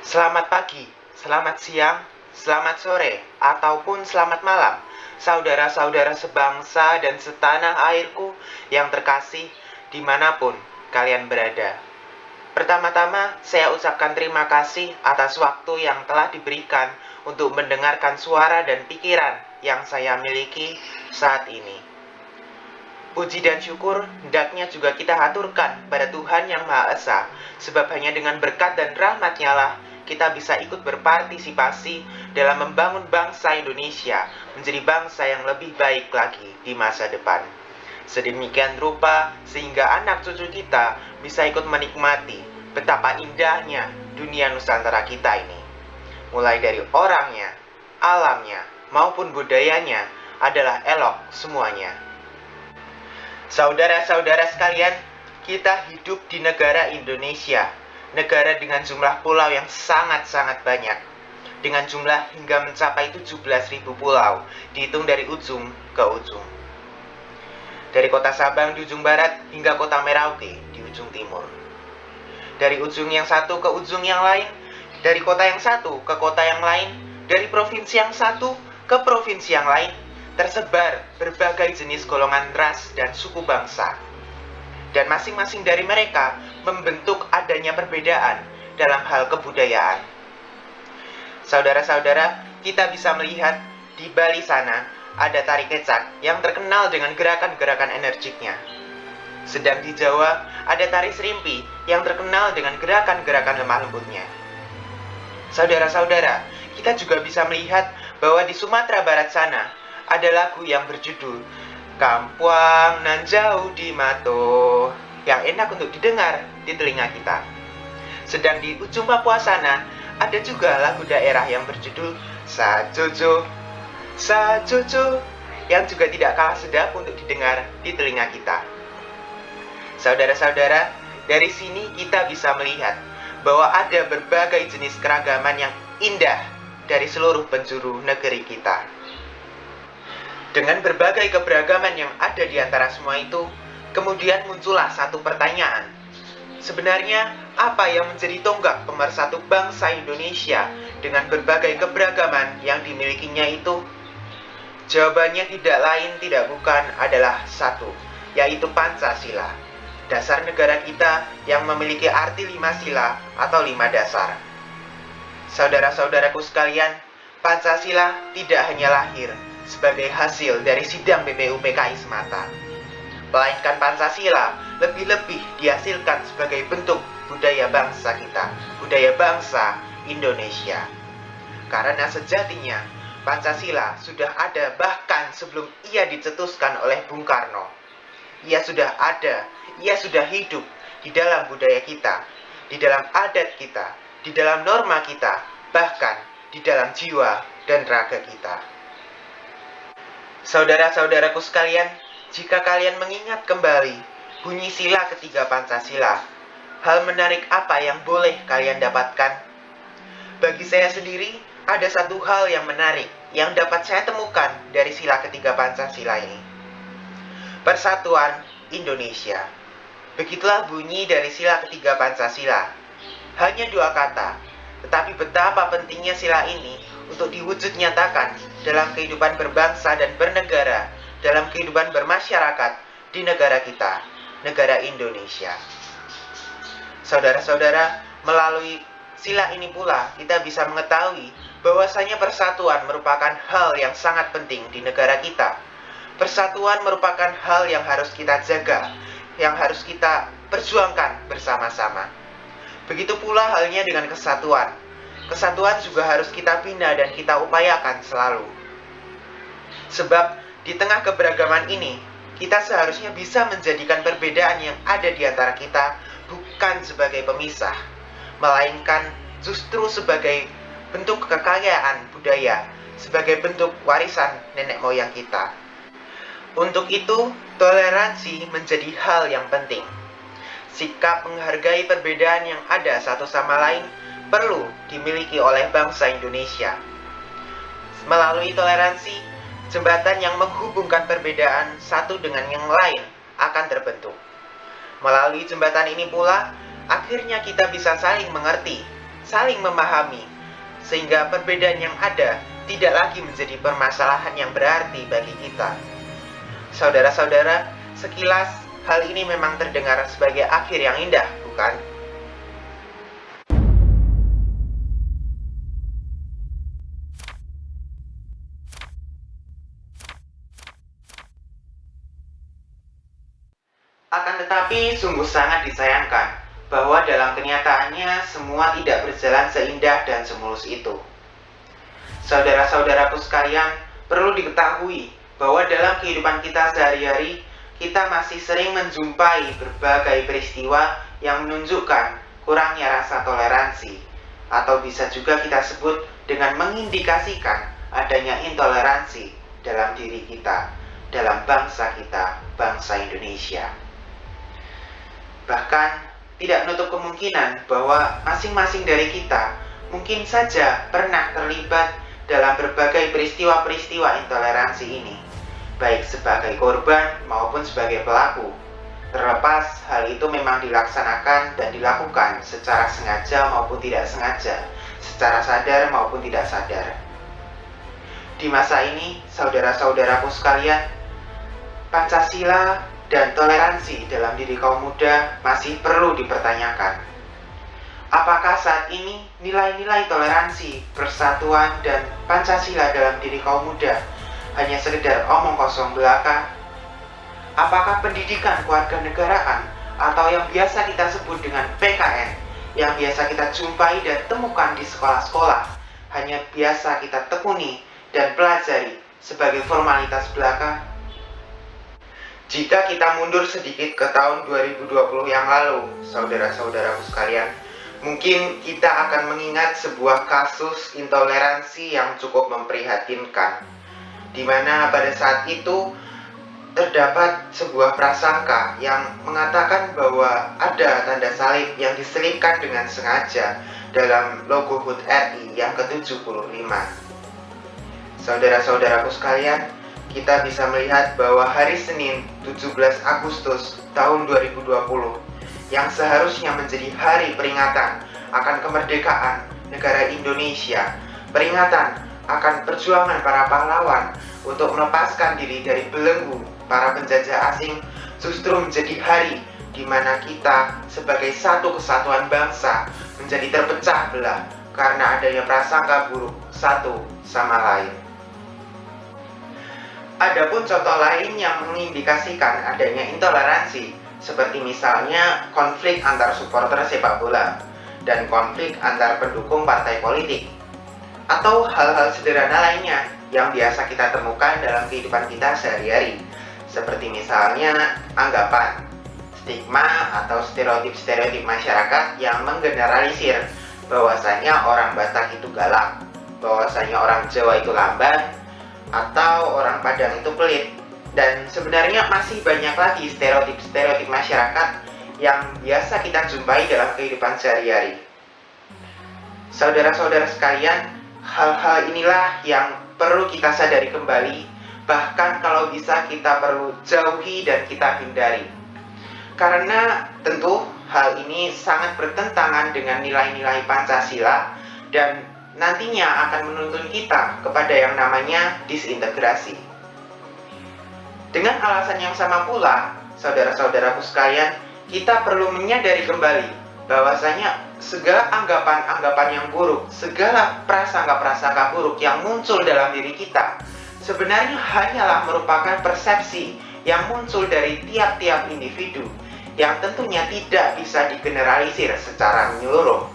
Selamat pagi, selamat siang, selamat sore, ataupun selamat malam, saudara-saudara sebangsa dan setanah airku yang terkasih dimanapun kalian berada. Pertama-tama, saya ucapkan terima kasih atas waktu yang telah diberikan untuk mendengarkan suara dan pikiran yang saya miliki saat ini. Puji dan syukur hendaknya juga kita haturkan pada Tuhan Yang Maha Esa, sebab hanya dengan berkat dan rahmat-Nya lah kita bisa ikut berpartisipasi dalam membangun bangsa Indonesia menjadi bangsa yang lebih baik lagi di masa depan. Sedemikian rupa sehingga anak cucu kita bisa ikut menikmati betapa indahnya dunia Nusantara kita ini. Mulai dari orangnya, alamnya, maupun budayanya adalah elok semuanya. Saudara-saudara sekalian, kita hidup di negara Indonesia, negara dengan jumlah pulau yang sangat-sangat banyak, dengan jumlah hingga mencapai 17.000 pulau, dihitung dari ujung ke ujung. Dari kota Sabang di ujung barat hingga kota Merauke di ujung timur. Dari ujung yang satu ke ujung yang lain, dari kota yang satu ke kota yang lain, dari provinsi yang satu ke provinsi yang lain, tersebar berbagai jenis golongan ras dan suku bangsa. Dan masing-masing dari mereka membentuk adanya perbedaan dalam hal kebudayaan. Saudara-saudara, kita bisa melihat di Bali sana ada tari kecak yang terkenal dengan gerakan-gerakan energiknya. Sedang di Jawa ada tari serimpi yang terkenal dengan gerakan-gerakan lemah lembutnya. Saudara-saudara, kita juga bisa melihat bahwa di Sumatera Barat sana ada lagu yang berjudul Kampuang Nan Jauh di Mato, yang enak untuk didengar di telinga kita. Sedang di ujung Papua sana ada juga lagu daerah yang berjudul Sajojo, Sajojo, yang juga tidak kalah sedap untuk didengar di telinga kita. Saudara-saudara, dari sini kita bisa melihat bahwa ada berbagai jenis keragaman yang indah dari seluruh penjuru negeri kita. Dengan berbagai keberagaman yang ada di antara semua itu, kemudian muncullah satu pertanyaan. Sebenarnya, apa yang menjadi tonggak pemersatu bangsa Indonesia dengan berbagai keberagaman yang dimilikinya itu? Jawabannya tidak lain tidak bukan adalah satu, yaitu Pancasila, dasar negara kita yang memiliki arti 5 sila atau 5 dasar. Saudara-saudaraku sekalian, Pancasila tidak hanya lahir sebagai hasil dari sidang BPUPKI semata, melainkan Pancasila lebih-lebih dihasilkan sebagai bentuk budaya bangsa kita, budaya bangsa Indonesia. Karena sejatinya Pancasila sudah ada bahkan sebelum ia dicetuskan oleh Bung Karno. Ia sudah ada, ia sudah hidup di dalam budaya kita, di dalam adat kita, di dalam norma kita, bahkan di dalam jiwa dan raga kita. Saudara-saudaraku sekalian, jika kalian mengingat kembali bunyi sila ketiga Pancasila, hal menarik apa yang boleh kalian dapatkan? Bagi saya sendiri, ada satu hal yang menarik yang dapat saya temukan dari sila ketiga Pancasila ini. Persatuan Indonesia. Begitulah bunyi dari sila ketiga Pancasila. Hanya 2 kata, tetapi betapa pentingnya sila ini untuk diwujud nyatakan dalam kehidupan berbangsa dan bernegara, dalam kehidupan bermasyarakat di negara kita, negara Indonesia. Saudara-saudara, melalui sila ini pula kita bisa mengetahui bahwasanya persatuan merupakan hal yang sangat penting di negara kita. Persatuan merupakan hal yang harus kita jaga, yang harus kita perjuangkan bersama-sama. Begitu pula halnya dengan kesatuan. Kesatuan juga harus kita bina dan kita upayakan selalu. Sebab di tengah keberagaman ini, kita seharusnya bisa menjadikan perbedaan yang ada di antara kita bukan sebagai pemisah, melainkan justru sebagai bentuk kekayaan budaya, sebagai bentuk warisan nenek moyang kita. Untuk itu, toleransi menjadi hal yang penting. Sikap menghargai perbedaan yang ada satu sama lain perlu dimiliki oleh bangsa Indonesia. Melalui toleransi, jembatan yang menghubungkan perbedaan satu dengan yang lain akan terbentuk. Melalui jembatan ini pula, akhirnya kita bisa saling mengerti saling memahami, sehingga perbedaan yang ada tidak lagi menjadi permasalahan yang berarti bagi kita. Saudara-saudara, sekilas hal ini memang terdengar sebagai akhir yang indah, bukan? Akan tetapi sungguh sangat disayangkan bahwa dalam kenyataannya semua tidak berjalan seindah dan semulus itu. Saudara-saudaraku sekalian, perlu diketahui bahwa dalam kehidupan kita sehari-hari, kita masih sering menjumpai berbagai peristiwa yang menunjukkan kurangnya rasa toleransi, atau bisa juga kita sebut dengan mengindikasikan adanya intoleransi dalam diri kita, dalam bangsa kita, bangsa Indonesia. Bahkan tidak menutup kemungkinan bahwa masing-masing dari kita mungkin saja pernah terlibat dalam berbagai peristiwa-peristiwa intoleransi ini, baik sebagai korban maupun sebagai pelaku. Terlepas hal itu memang dilaksanakan dan dilakukan secara sengaja maupun tidak sengaja, secara sadar maupun tidak sadar. Di masa ini, saudara-saudaraku sekalian, Pancasila dan toleransi dalam diri kaum muda masih perlu dipertanyakan. Apakah saat ini nilai-nilai toleransi, persatuan, dan Pancasila dalam diri kaum muda hanya sekedar omong kosong belaka? Apakah pendidikan kewarganegaraan atau yang biasa kita sebut dengan PKN, yang biasa kita jumpai dan temukan di sekolah-sekolah, hanya biasa kita tekuni dan pelajari sebagai formalitas belaka? Jika kita mundur sedikit ke tahun 2020 yang lalu, saudara-saudaraku sekalian, mungkin kita akan mengingat sebuah kasus intoleransi yang cukup memprihatinkan, di mana pada saat itu terdapat sebuah prasangka yang mengatakan bahwa ada tanda salib yang diselipkan dengan sengaja dalam logo HUT RI yang ke-75. Saudara-saudaraku sekalian, kita bisa melihat bahwa hari Senin 17 Agustus tahun 2020 yang seharusnya menjadi hari peringatan akan kemerdekaan negara Indonesia, peringatan akan perjuangan para pahlawan untuk melepaskan diri dari belenggu para penjajah asing, justru menjadi hari di mana kita sebagai satu kesatuan bangsa menjadi terpecah belah karena adanya prasangka buruk satu sama lain. Adapun contoh lain yang mengindikasikan adanya intoleransi, seperti misalnya konflik antar supporter sepak bola dan konflik antar pendukung partai politik, atau hal-hal sederhana lainnya yang biasa kita temukan dalam kehidupan kita sehari-hari, seperti misalnya anggapan, stigma atau stereotip-stereotip masyarakat yang menggeneralisir bahwasanya orang Batak itu galak, bahwasanya orang Jawa itu lambat, atau orang Padang itu pelit. Dan sebenarnya masih banyak lagi stereotip-stereotip masyarakat yang biasa kita jumpai dalam kehidupan sehari-hari. Saudara-saudara sekalian, hal-hal inilah yang perlu kita sadari kembali, bahkan kalau bisa kita perlu jauhi dan kita hindari. Karena tentu hal ini sangat bertentangan dengan nilai-nilai Pancasila dan nantinya akan menuntun kita kepada yang namanya disintegrasi. Dengan alasan yang sama pula, saudara-saudaraku sekalian, kita perlu menyadari kembali bahwasanya segala anggapan-anggapan yang buruk, segala prasangka-prasangka buruk yang muncul dalam diri kita sebenarnya hanyalah merupakan persepsi yang muncul dari tiap-tiap individu yang tentunya tidak bisa digeneralisir secara menyeluruh.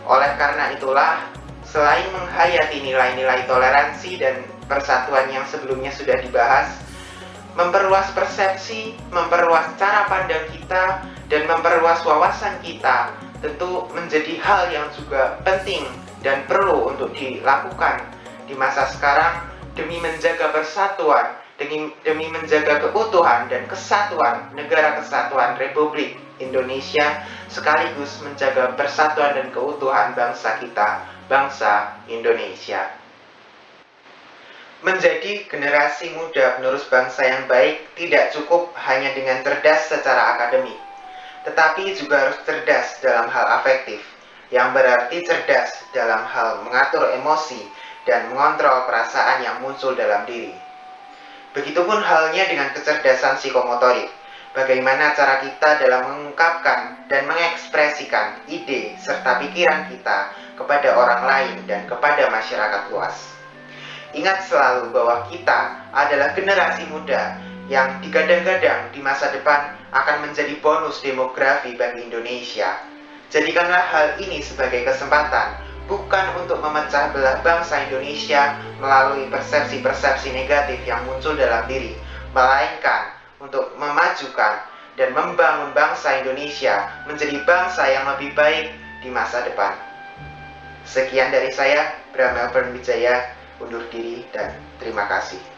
Oleh karena itulah, selain menghayati nilai-nilai toleransi dan persatuan yang sebelumnya sudah dibahas, memperluas persepsi, memperluas cara pandang kita, dan memperluas wawasan kita tentu menjadi hal yang juga penting dan perlu untuk dilakukan di masa sekarang demi menjaga persatuan, demi menjaga keutuhan dan kesatuan negara kesatuan Republik Indonesia, sekaligus menjaga persatuan dan keutuhan bangsa kita, bangsa Indonesia. Menjadi generasi muda penerus bangsa yang baik tidak cukup hanya dengan cerdas secara akademik, tetapi juga harus cerdas dalam hal afektif, yang berarti cerdas dalam hal mengatur emosi dan mengontrol perasaan yang muncul dalam diri. Begitupun halnya dengan kecerdasan psikomotorik. Bagaimana cara kita dalam mengungkapkan dan mengekspresikan ide serta pikiran kita kepada orang lain dan kepada masyarakat luas. Ingat selalu bahwa kita adalah generasi muda yang digadang-gadang di masa depan akan menjadi bonus demografi bagi Indonesia. Jadikanlah hal ini sebagai kesempatan, bukan untuk memecah belah bangsa Indonesia melalui persepsi-persepsi negatif yang muncul dalam diri, melainkan untuk memajukan dan membangun bangsa Indonesia menjadi bangsa yang lebih baik di masa depan. Sekian dari saya, Bram Melbourne Wijaya, undur diri dan terima kasih.